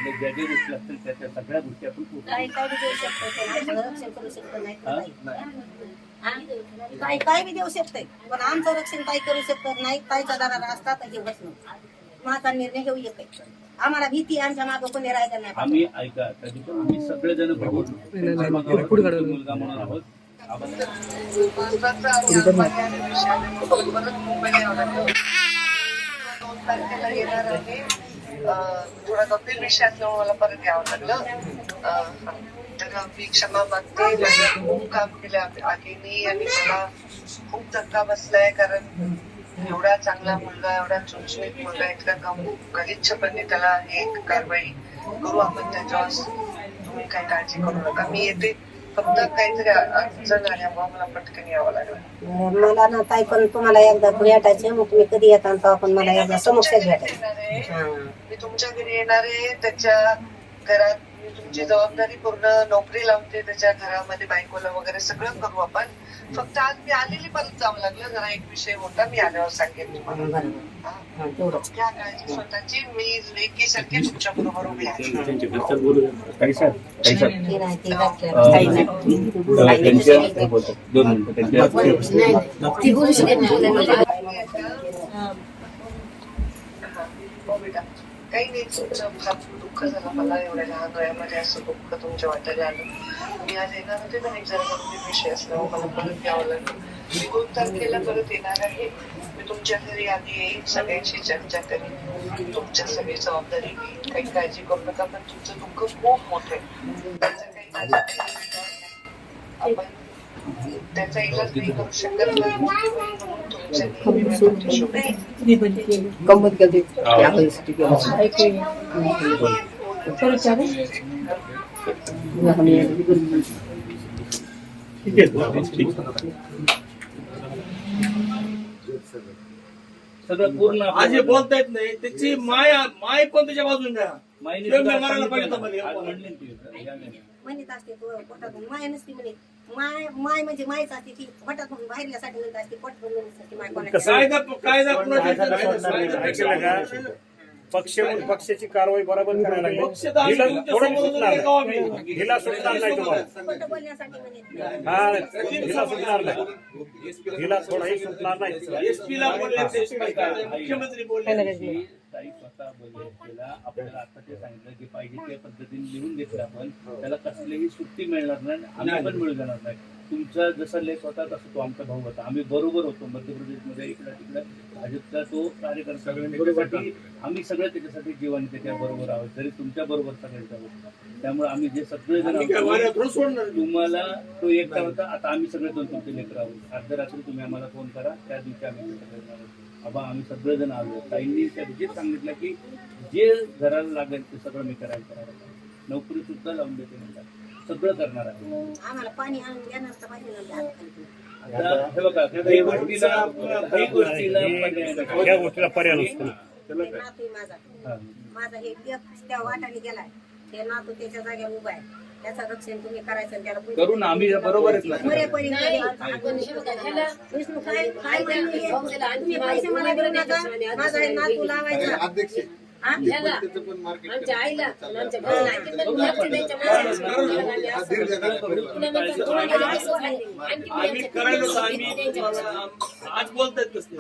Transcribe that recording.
आपल्या ज्या ज्या गोष्टी असतील त्या सगळ्या गोष्टी आपण काय काय बी देऊ शकतो पण आमचं रक्षण करू शकतो नाही काय बी देऊ शकतोय पण आमचं रक्षण काय करू शकतो नाही. ताईच्या दाराला असतात हे बसणं माझा निर्णय घेऊ एक आम्हाला भीती आमच्या मागं कोणी राहायचं नाही. आम्ही ऐका आम्ही सगळेजण मुलगा म्हणून आहोत. तारखेला येणार आहे. थोडा गंभीर विषय असल्यामुळे मला परत यावं लागलं. तर मी क्षमा मागते. माझं खूप काम केलं आगीनी आणि मला खूप धक्का बसलाय कारण एवढा चांगला मुलगा एवढा चुणचुणीत मुलगा इतका गलिच्छपणे त्याला एक कारवाई करू आपण त्याच्यावर. तुम्ही काही काळजी करू नका. मी येते फक्त काहीतरी अडचण आल्यामुळे मला पटकन यावं लागलं. मला ना ताई पण तुम्हाला एकदा भेटायचं मग तुम्ही कधी येता आपण मला एकदा समक्ष भेटायचं. मी तुमच्या घरी येणार आहे. त्याच्या घरात मी तुमची जबाबदारी पूर्ण नोकरी लावते. त्याच्या घरामध्ये बायकोला वगैरे सगळं करू आपण. फक्त आज मी आलेली परत जावं लागलं. जरा एक विषय होता. मी आल्यावर सांगेन तुम्हाला. घ्या काळजी स्वतःची. मी लेकीसारखी तुमच्या बरोबर उभी आहे. काही नाही. तुमचं फार दुःख झालं मला. एवढ्या लहान वयामध्ये असं दुःख तुमच्या वाट्याला आलं. मी आज येणार होते पण एक जरा गंभीर विषय असल्यामुळे मला परत यावं लागलं. मी 2 तारखेला परत येणार आहे. मी तुमच्या घरी आधी येईल. सगळ्यांशी चर्चा करेन. तुमच्या सगळी जबाबदारी घेईन. काही काळजी करू नका. पण तुमचं दुःख खूप मोठं आहे. त्याचं काही आपण त्याचा इलाज नाही करू शकत. सगळं पूर्ण आज जे बोलता येत नाही त्याची माय पण त्याच्या बाजून द्या. म्हणत असते पोटातून माय नसते म्हणे. माय म्हणजे मायच असते ती पोटातून बाहेरल्यासाठी म्हणत असते. पोटातून म्हणण्यासाठी माय कोणाची पक्षाची कारवाई बरोबर करायला हिला सुटणार नाही तुम्हाला. खोटं बोलण्यासाठी म्हणे. हा हिला सुटणार नाही. हिला थोडाही सुटणार नाही. एसपीला मुख्यमंत्री बोलले. ताई स्वतः बोलले आपल्याला आता ते सांगितलं की पाहिजे त्या पद्धतीने लिहून घेतलं आपण. त्याला कसलीही सुट्टी मिळणार नाही. आम्ही पण मिळू जाणार नाही. तुमचा जसा लेख होता तसा तो आमचा भाऊ होता. आम्ही बरोबर होतो मध्य प्रदेशमध्ये. इकडं तिकडं भाजपचा तो कार्यकर्ता. आम्ही सगळे त्याच्यासाठी जीवाने त्याच्या बरोबर आहोत. तरी तुमच्या बरोबर सगळ्यांच्या आहोत. त्यामुळे आम्ही जे सगळे तुम्हाला तो एकटा होता. आता आम्ही सगळे 2 तुमचे लेकर आहोत. अर्ध्या रात्री तुम्ही आम्हाला फोन करा. त्या दिवशी आम्ही आबा आम्ही सगळेजण आलो. ताईंनी त्या दिवशी सांगितलं की जे घराला लागेल ते सगळं मी करायला. नोकरी सुद्धा लावून देते म्हणतात. सगळं करणार आहे. आम्हाला पाणी आणून देणार तर पाहिजे ना. हे बघा काही गोष्टीला पर्याय नसतो. माझा हे त्या वाटाने गेलाय. ते नातू त्याच्या जागेवर उभा आहे. त्याचं रक्षण तुम्ही करायचं. त्याला करू ना आम्ही बरोबरच मरेपर्यंत विष्णू काय तुम्ही पैसे मला देऊ नका. माझा हे नातू लावायचा. आमच्या आईला आमच्या आम्ही करायला आज बोलतायत कसं